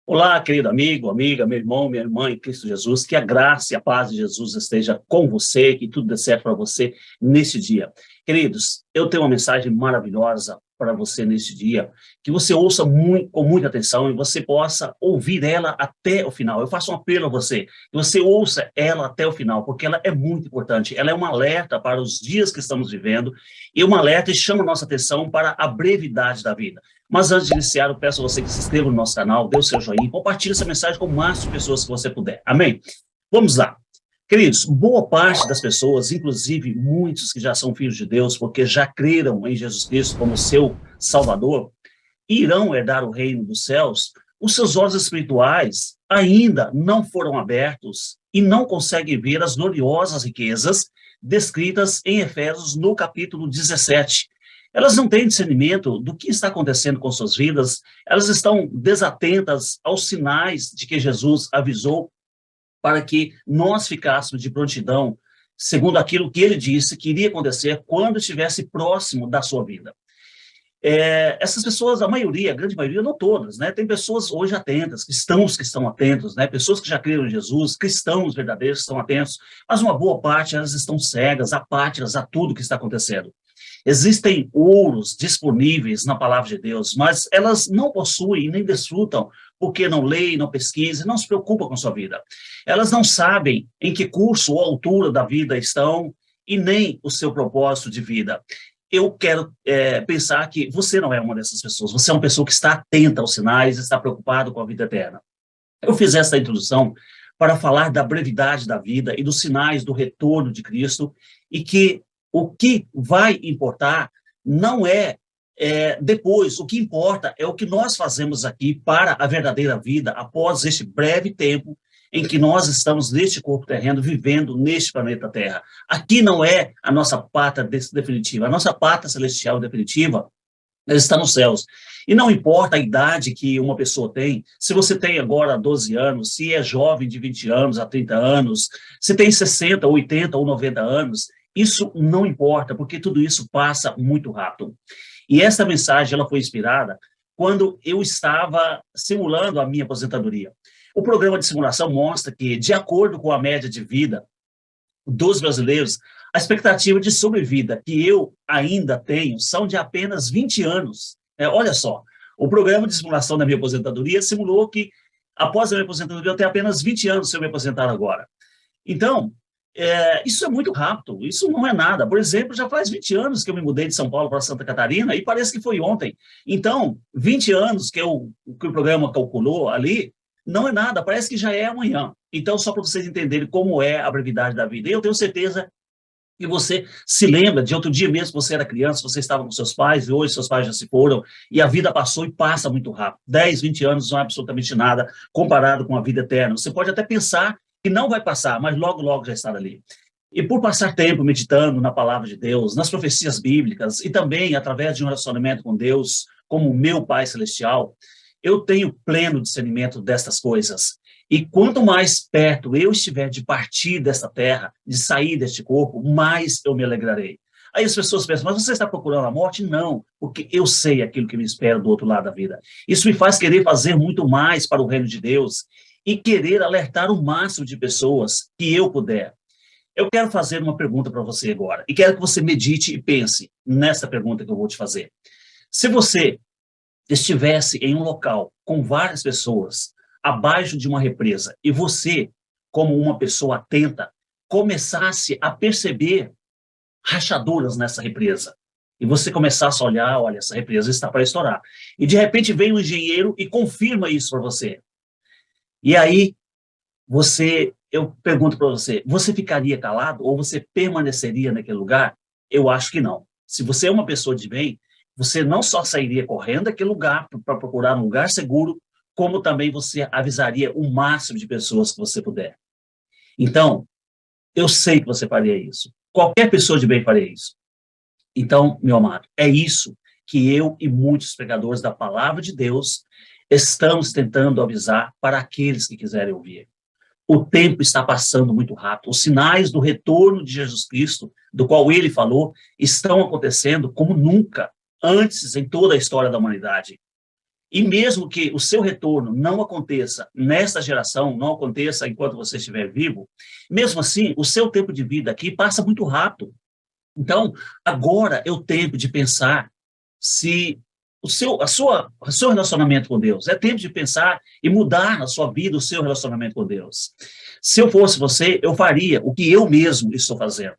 Olá, querido amigo, amiga, meu irmão, minha irmã em Cristo Jesus, que a graça e a paz de Jesus esteja com você, que tudo dê certo para você nesse dia. Queridos, eu tenho uma mensagem maravilhosa para você nesse dia, que você ouça muito, com muita atenção e você possa ouvir ela até o final. Eu faço um apelo a você, que você ouça ela até o final, porque ela é muito importante. Ela é um alerta para os dias que estamos vivendo e um alerta e chama a nossa atenção para a brevidade da vida. Mas antes de iniciar, eu peço a você que se inscreva no nosso canal, dê o seu joinha, compartilhe essa mensagem com o máximo de pessoas que você puder. Amém? Vamos lá. Queridos, boa parte das pessoas, inclusive muitos que já são filhos de Deus, porque já creram em Jesus Cristo como seu Salvador, irão herdar o reino dos céus, os seus olhos espirituais ainda não foram abertos e não conseguem ver as gloriosas riquezas descritas em Efésios no capítulo 17. Elas não têm discernimento do que está acontecendo com suas vidas, elas estão desatentas aos sinais de que Jesus avisou para que nós ficássemos de prontidão, segundo aquilo que ele disse que iria acontecer quando estivesse próximo da sua vida. Essas pessoas, a maioria, a grande maioria, não todas, né? Tem pessoas hoje atentas, cristãos que estão atentos, né? Pessoas que já creram em Jesus, cristãos verdadeiros que estão atentos, mas uma boa parte, elas estão cegas, apáticas a tudo que está acontecendo. Existem ouros disponíveis na palavra de Deus, mas elas não possuem nem desfrutam porque não leem, não pesquisam, não se preocupam com sua vida. Elas não sabem em que curso ou altura da vida estão e nem o seu propósito de vida. Eu quero pensar que você não é uma dessas pessoas, você é uma pessoa que está atenta aos sinais, está preocupado com a vida eterna. Eu fiz essa introdução para falar da brevidade da vida e dos sinais do retorno de Cristo e que o que vai importar não depois, o que importa é o que nós fazemos aqui para a verdadeira vida após este breve tempo em que nós estamos neste corpo terreno, vivendo neste planeta Terra. Aqui não é a nossa pátria definitiva, a nossa pátria celestial definitiva está nos céus. E não importa a idade que uma pessoa tem, se você tem agora 12 anos, se é jovem de 20 anos a 30 anos, se tem 60, 80 ou 90 anos, isso não importa, porque tudo isso passa muito rápido. E essa mensagem ela foi inspirada quando eu estava simulando a minha aposentadoria. O programa de simulação mostra que, de acordo com a média de vida dos brasileiros, a expectativa de sobrevida que eu ainda tenho são de apenas 20 anos. Olha só, o programa de simulação da minha aposentadoria simulou que, após a minha aposentadoria, eu tenho apenas 20 anos se eu me aposentar agora. Então, isso é muito rápido, isso não é nada. Por exemplo, já faz 20 anos que eu me mudei de São Paulo para Santa Catarina e parece que foi ontem. Então, 20 anos que o programa calculou ali, não é nada, parece que já é amanhã. Então, só para vocês entenderem como é a brevidade da vida. E eu tenho certeza que você se lembra de outro dia mesmo, você era criança, você estava com seus pais, e hoje seus pais já se foram, e a vida passou e passa muito rápido. 10, 20 anos não é absolutamente nada comparado com a vida eterna. Você pode até pensar que não vai passar, mas logo, logo já estará ali. E por passar tempo meditando na palavra de Deus, nas profecias bíblicas, e também através de um relacionamento com Deus, como o meu Pai Celestial, eu tenho pleno discernimento destas coisas. E quanto mais perto eu estiver de partir desta terra, de sair deste corpo, mais eu me alegrarei. Aí as pessoas pensam, mas você está procurando a morte? Não, porque eu sei aquilo que me espera do outro lado da vida. Isso me faz querer fazer muito mais para o reino de Deus e querer alertar o máximo de pessoas que eu puder. Eu quero fazer uma pergunta para você agora, e quero que você medite e pense nessa pergunta que eu vou te fazer. Se você estivesse em um local com várias pessoas, abaixo de uma represa, e você, como uma pessoa atenta, começasse a perceber rachaduras nessa represa, e você começasse a olhar, olha, essa represa está para estourar, e de repente vem um engenheiro e confirma isso para você. E aí, eu pergunto para você, você ficaria calado ou você permaneceria naquele lugar? Eu acho que não. Se você é uma pessoa de bem, você não só sairia correndo daquele lugar para procurar um lugar seguro, como também você avisaria o máximo de pessoas que você puder. Então, eu sei que você faria isso. Qualquer pessoa de bem faria isso. Então, meu amado, é isso que eu e muitos pregadores da palavra de Deus estamos tentando avisar para aqueles que quiserem ouvir. O tempo está passando muito rápido. Os sinais do retorno de Jesus Cristo, do qual ele falou, estão acontecendo como nunca antes em toda a história da humanidade. E mesmo que o seu retorno não aconteça nesta geração, não aconteça enquanto você estiver vivo, mesmo assim, o seu tempo de vida aqui passa muito rápido. Então, agora é o tempo de pensar se o seu relacionamento com Deus. É tempo de pensar e mudar na sua vida o seu relacionamento com Deus. Se eu fosse você, eu faria o que eu mesmo estou fazendo.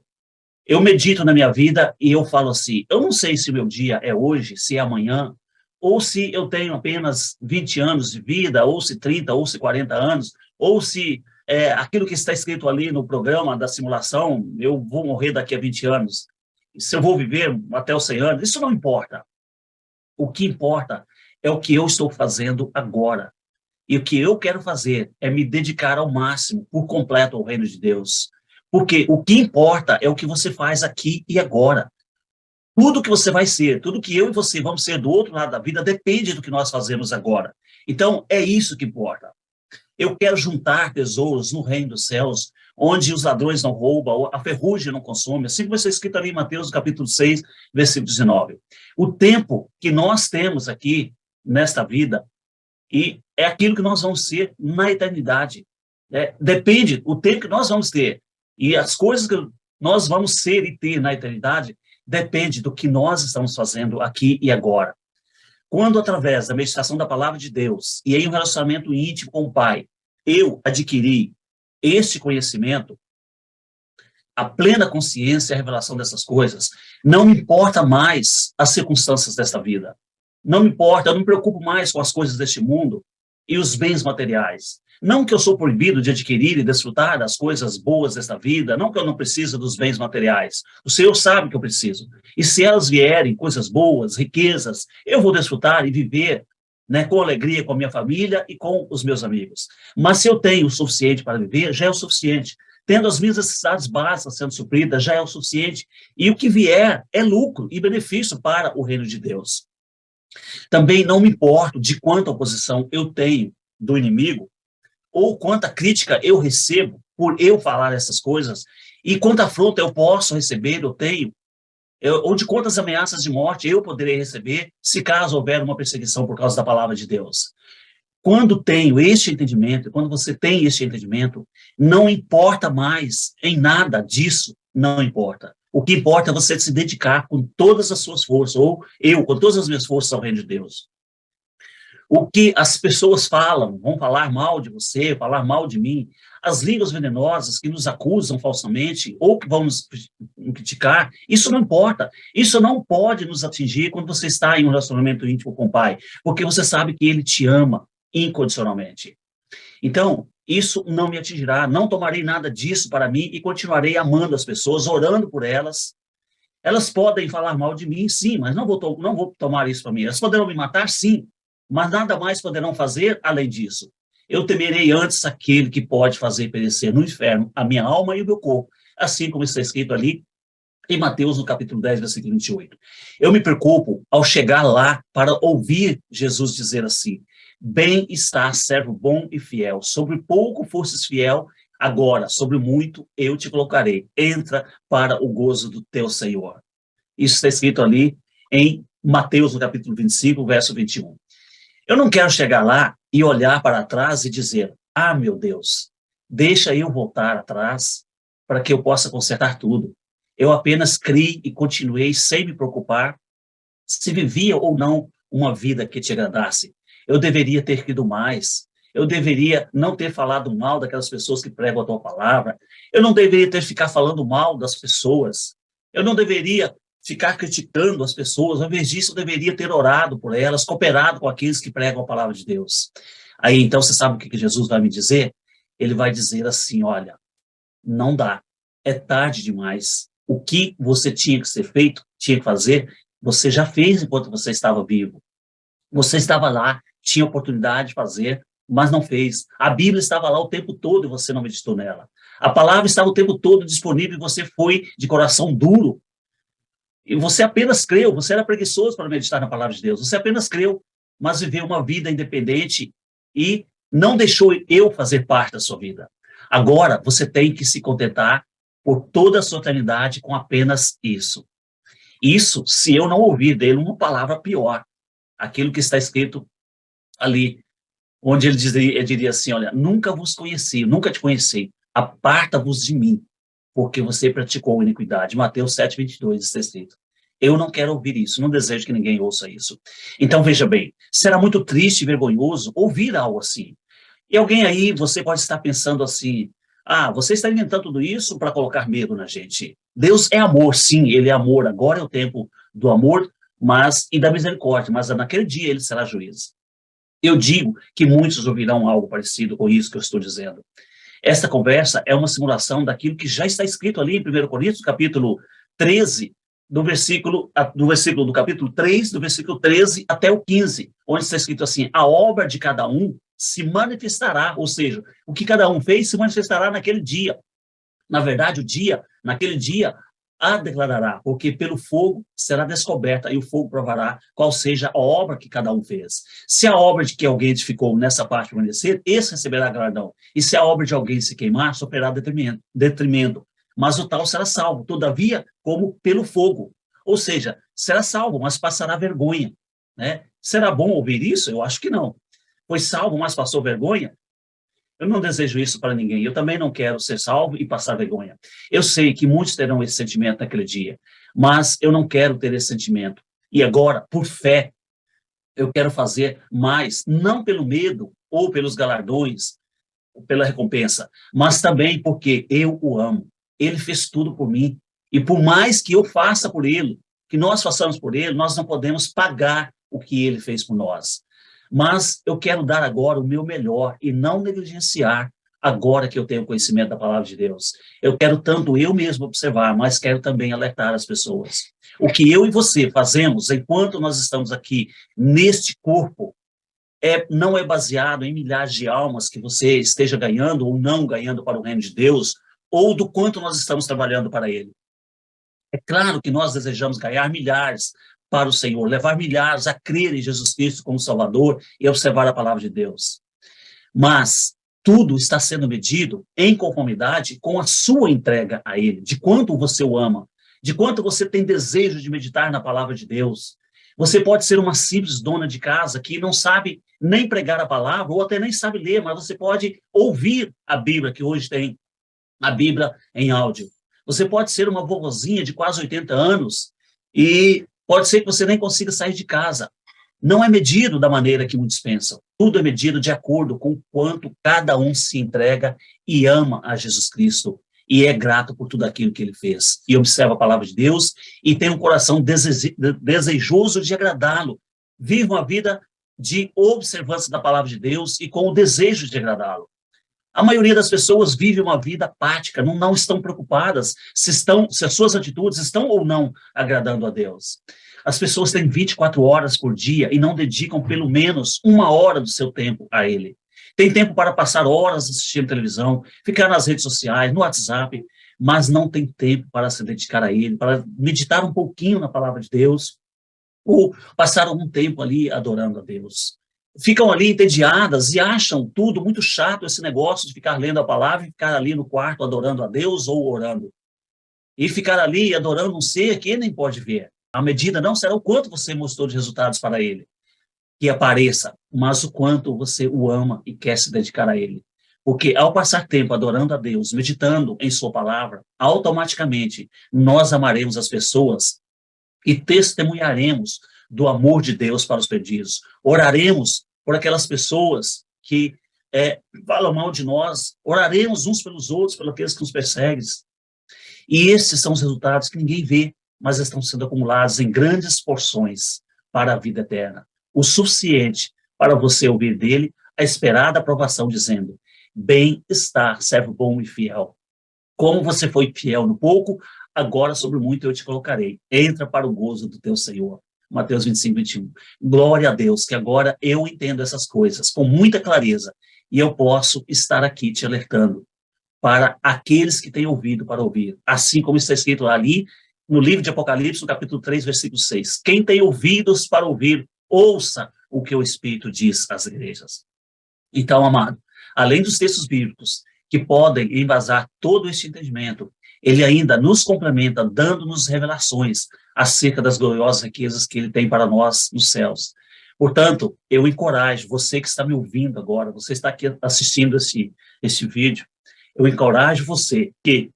Eu medito na minha vida e eu falo assim, eu não sei se o meu dia é hoje, se é amanhã, ou se eu tenho apenas 20 anos de vida, ou se 30, ou se 40 anos, ou se aquilo que está escrito ali no programa da simulação, eu vou morrer daqui a 20 anos, se eu vou viver até os 100 anos, isso não importa. O que importa é o que eu estou fazendo agora. E o que eu quero fazer é me dedicar ao máximo, por completo, ao reino de Deus. Porque o que importa é o que você faz aqui e agora. Tudo que você vai ser, tudo que eu e você vamos ser do outro lado da vida, depende do que nós fazemos agora. Então, é isso que importa. Eu quero juntar tesouros no reino dos céus, onde os ladrões não roubam, a ferrugem não consome, assim como está escrito ali em Mateus, capítulo 6, versículo 19. O tempo que nós temos aqui, nesta vida, e é aquilo que nós vamos ser na eternidade. Depende do tempo que nós vamos ter. E as coisas que nós vamos ser e ter na eternidade, depende do que nós estamos fazendo aqui e agora. Quando, através da meditação da palavra de Deus e em um relacionamento íntimo com o Pai, eu adquiri este conhecimento, a plena consciência e a revelação dessas coisas, não me importa mais as circunstâncias desta vida. Não me importa, eu não me preocupo mais com as coisas deste mundo e os bens materiais. Não que eu sou proibido de adquirir e desfrutar das coisas boas desta vida, não que eu não preciso dos bens materiais. O Senhor sabe que eu preciso. E se elas vierem, coisas boas, riquezas, eu vou desfrutar e viver, com alegria com a minha família e com os meus amigos. Mas se eu tenho o suficiente para viver, já é o suficiente. Tendo as minhas necessidades básicas sendo supridas, já é o suficiente. E o que vier é lucro e benefício para o reino de Deus. Também não me importo de quanta oposição eu tenho do inimigo, ou quanta crítica eu recebo por eu falar essas coisas, e quanta afronta eu posso receber, eu tenho, ou de quantas ameaças de morte eu poderei receber, se caso houver uma perseguição por causa da palavra de Deus. Quando tenho este entendimento, quando você tem este entendimento, não importa mais em nada disso, não importa. O que importa é você se dedicar com todas as suas forças, ou eu, com todas as minhas forças ao reino de Deus. O que as pessoas falam, vão falar mal de você, falar mal de mim, as línguas venenosas que nos acusam falsamente, ou que vão nos criticar, isso não importa. Isso não pode nos atingir quando você está em um relacionamento íntimo com o Pai, porque você sabe que Ele te ama incondicionalmente. Então, isso não me atingirá, não tomarei nada disso para mim e continuarei amando as pessoas, orando por elas. Elas podem falar mal de mim, sim, mas não vou tomar isso para mim. Elas poderão me matar, sim, mas nada mais poderão fazer além disso. Eu temerei antes aquele que pode fazer perecer no inferno a minha alma e o meu corpo, assim como está escrito ali em Mateus, no capítulo 10, versículo 28. Eu me preocupo ao chegar lá para ouvir Jesus dizer assim: bem está, servo bom e fiel, sobre pouco fostes fiel, agora sobre muito eu te colocarei, entra para o gozo do teu Senhor. Isso está escrito ali em Mateus, no capítulo 25, verso 21. Eu não quero chegar lá e olhar para trás e dizer: ah, meu Deus, deixa eu voltar atrás para que eu possa consertar tudo. Eu apenas criei e continuei sem me preocupar se vivia ou não uma vida que te agradasse. Eu deveria ter crido mais. Eu deveria não ter falado mal daquelas pessoas que pregam a tua palavra. Eu não deveria ter ficado falando mal das pessoas. Eu não deveria ficar criticando as pessoas. Ao invés disso, eu deveria ter orado por elas, cooperado com aqueles que pregam a palavra de Deus. Aí, então, você sabe o que Jesus vai me dizer? Ele vai dizer assim: olha, não dá. É tarde demais. O que você tinha que ser feito, tinha que fazer, você já fez enquanto você estava vivo. Você estava lá, tinha oportunidade de fazer, mas não fez. A Bíblia estava lá o tempo todo e você não meditou nela. A palavra estava o tempo todo disponível e você foi de coração duro. E você apenas creu, você era preguiçoso para meditar na palavra de Deus. Você apenas creu, mas viveu uma vida independente e não deixou eu fazer parte da sua vida. Agora, você tem que se contentar por toda a sua eternidade com apenas isso. Isso, se eu não ouvir dele uma palavra pior, aquilo que está escrito ali, onde ele diria assim, olha, nunca vos conheci, nunca te conheci, aparta-vos de mim, porque você praticou iniquidade. Mateus 7:22 está escrito. Eu não quero ouvir isso, não desejo que ninguém ouça isso. Então, veja bem, será muito triste e vergonhoso ouvir algo assim. E alguém aí, você pode estar pensando assim, você está inventando tudo isso para colocar medo na gente. Deus é amor, sim, ele é amor. Agora é o tempo do amor, e da misericórdia, mas naquele dia ele será juiz. Eu digo que muitos ouvirão algo parecido com isso que eu estou dizendo. Esta conversa é uma simulação daquilo que já está escrito ali em 1 Coríntios, capítulo 13, do capítulo 3, do versículo 13 até o 15, onde está escrito assim, a obra de cada um se manifestará, ou seja, o que cada um fez se manifestará naquele dia. Na verdade, naquele dia, a declarará, porque pelo fogo será descoberta e o fogo provará qual seja a obra que cada um fez. Se a obra de que alguém edificou nessa parte permanecer, esse receberá galardão. E se a obra de alguém se queimar, sofrerá detrimento. Mas o tal será salvo, todavia, como pelo fogo. Ou seja, será salvo, mas passará vergonha. Né? Será bom ouvir isso? Eu acho que não. Foi salvo, mas passou vergonha? Eu não desejo isso para ninguém. Eu também não quero ser salvo e passar vergonha. Eu sei que muitos terão esse sentimento naquele dia, mas eu não quero ter esse sentimento. E agora, por fé, eu quero fazer mais, não pelo medo ou pelos galardões, ou pela recompensa, mas também porque eu o amo. Ele fez tudo por mim. E por mais que eu faça por ele, que nós façamos por ele, nós não podemos pagar o que ele fez por nós. Mas eu quero dar agora o meu melhor e não negligenciar agora que eu tenho conhecimento da palavra de Deus. Eu quero tanto eu mesmo observar, mas quero também alertar as pessoas. O que eu e você fazemos enquanto nós estamos aqui neste corpo não é baseado em milhares de almas que você esteja ganhando ou não ganhando para o reino de Deus, ou do quanto nós estamos trabalhando para ele. É claro que nós desejamos ganhar milhares para o Senhor, levar milhares a crer em Jesus Cristo como Salvador e observar a palavra de Deus. Mas tudo está sendo medido em conformidade com a sua entrega a Ele, de quanto você o ama, de quanto você tem desejo de meditar na palavra de Deus. Você pode ser uma simples dona de casa que não sabe nem pregar a palavra, ou até nem sabe ler, mas você pode ouvir a Bíblia, que hoje tem a Bíblia em áudio. Você pode ser uma vovozinha de quase 80 anos e pode ser que você nem consiga sair de casa. Não é medido da maneira que muitos pensam. Tudo é medido de acordo com o quanto cada um se entrega e ama a Jesus Cristo e é grato por tudo aquilo que ele fez. E observa a palavra de Deus e tem um coração desejoso de agradá-lo. Vive uma vida de observância da palavra de Deus e com o desejo de agradá-lo. A maioria das pessoas vive uma vida apática, não estão preocupadas se as suas atitudes estão ou não agradando a Deus. As pessoas têm 24 horas por dia e não dedicam pelo menos 1 hora do seu tempo a Ele. Tem tempo para passar horas assistindo televisão, ficar nas redes sociais, no WhatsApp, mas não tem tempo para se dedicar a Ele, para meditar um pouquinho na palavra de Deus, ou passar algum tempo ali adorando a Deus. Ficam ali entediadas e acham tudo muito chato, esse negócio de ficar lendo a palavra e ficar ali no quarto adorando a Deus ou orando. E ficar ali adorando um ser que ele nem pode ver. A medida não será o quanto você mostrou de resultados para ele, que apareça, mas o quanto você o ama e quer se dedicar a ele. Porque ao passar tempo adorando a Deus, meditando em sua palavra, automaticamente nós amaremos as pessoas e testemunharemos do amor de Deus para os perdidos. Oraremos por aquelas pessoas que falam mal de nós, oraremos uns pelos outros, pelos aqueles que nos perseguem. E esses são os resultados que ninguém vê, mas estão sendo acumulados em grandes porções para a vida eterna. O suficiente para você ouvir dele a esperada aprovação, dizendo: bem está, servo bom e fiel. Como você foi fiel no pouco, agora sobre muito eu te colocarei. Entra para o gozo do teu Senhor. Mateus 25:21. Glória a Deus, que agora eu entendo essas coisas com muita clareza e eu posso estar aqui te alertando para aqueles que têm ouvido para ouvir. Assim como está escrito ali no livro de Apocalipse, no capítulo 3, versículo 6. Quem tem ouvidos para ouvir, ouça o que o Espírito diz às igrejas. Então, amado, além dos textos bíblicos que podem embasar todo este entendimento, ele ainda nos complementa, dando-nos revelações acerca das gloriosas riquezas que ele tem para nós nos céus. Portanto, eu encorajo você que está me ouvindo agora, você está aqui assistindo esse vídeo, eu encorajo você que,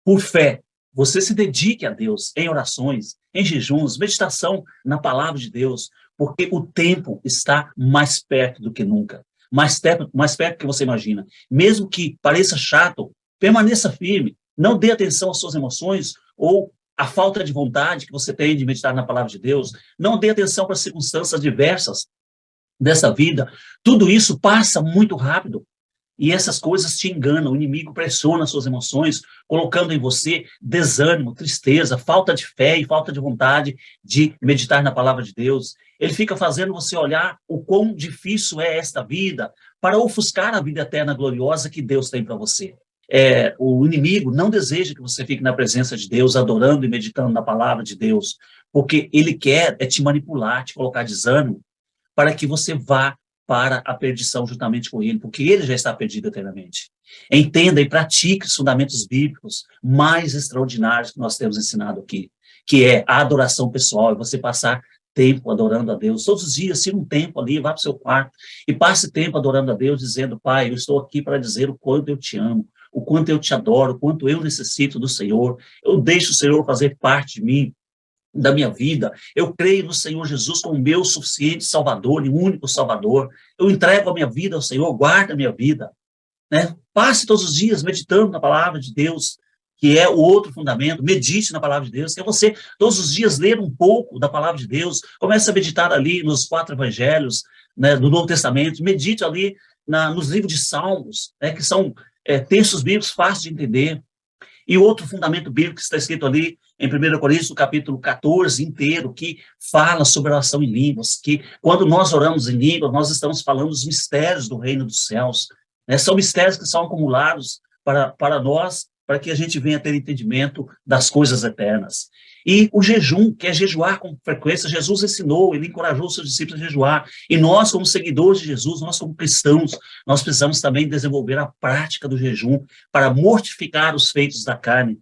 por fé, você se dedique a Deus em orações, em jejuns, meditação na palavra de Deus, porque o tempo está mais perto do que nunca. Mais perto do que você imagina. Mesmo que pareça chato, permaneça firme. Não dê atenção às suas emoções ou à falta de vontade que você tem de meditar na palavra de Deus. Não dê atenção para as circunstâncias diversas dessa vida. Tudo isso passa muito rápido. E essas coisas te enganam, o inimigo pressiona as suas emoções, colocando em você desânimo, tristeza, falta de fé e falta de vontade de meditar na palavra de Deus. Ele fica fazendo você olhar o quão difícil é esta vida, para ofuscar a vida eterna gloriosa que Deus tem para você. O inimigo não deseja que você fique na presença de Deus, adorando e meditando na palavra de Deus, porque ele quer te manipular, te colocar desânimo, para que você vá para a perdição juntamente com ele, porque ele já está perdido eternamente. Entenda e pratique os fundamentos bíblicos mais extraordinários que nós temos ensinado aqui, que é a adoração pessoal, você passar tempo adorando a Deus. Todos os dias, tira um tempo ali, vá para o seu quarto e passe tempo adorando a Deus, dizendo: Pai, eu estou aqui para dizer o quanto eu te amo, o quanto eu te adoro, o quanto eu necessito do Senhor. Eu deixo o Senhor fazer parte de mim, da minha vida. Eu creio no Senhor Jesus como meu suficiente Salvador e único Salvador. Eu entrego a minha vida ao Senhor, guarda a minha vida. Né? Passe todos os dias meditando na palavra de Deus, que é o outro fundamento. Medite na palavra de Deus, que é você todos os dias ler um pouco da palavra de Deus. Comece a meditar ali nos 4 evangelhos, né, do Novo Testamento. Medite ali nos livros de Salmos, né, que são textos bíblicos fáceis de entender. E outro fundamento bíblico que está escrito ali em 1 Coríntios, no capítulo 14 inteiro, que fala sobre oração em línguas, que quando nós oramos em línguas, nós estamos falando dos mistérios do reino dos céus. Né? São mistérios que são acumulados para nós, para que a gente venha ter entendimento das coisas eternas. E o jejum, que é jejuar com frequência, Jesus ensinou, ele encorajou os seus discípulos a jejuar. E nós, como seguidores de Jesus, nós como cristãos, nós precisamos também desenvolver a prática do jejum para mortificar os feitos da carne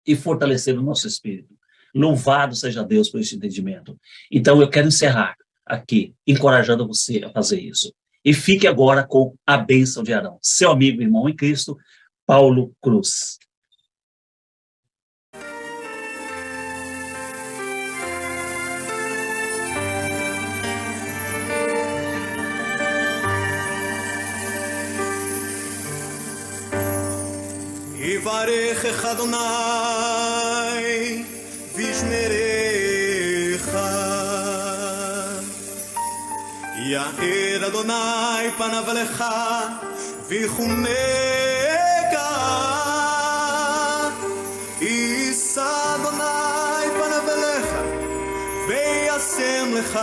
e fortalecer o nosso espírito. Louvado seja Deus por esse entendimento. Então, eu quero encerrar aqui, encorajando você a fazer isso. E fique agora com a bênção de Arão. Seu amigo e irmão em Cristo, Paulo Cruz. יברכך אדוני וישמרך, יאר אדוני פניו אליך ויחונך, יישא אדוני פניו אליך וישם לך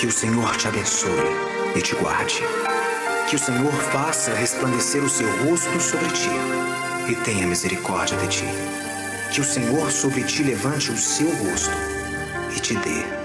Que o Senhor te abençoe e te guarde. Que o Senhor faça resplandecer o seu rosto sobre ti e tenha misericórdia de ti. Que o Senhor sobre ti levante o seu rosto e te dê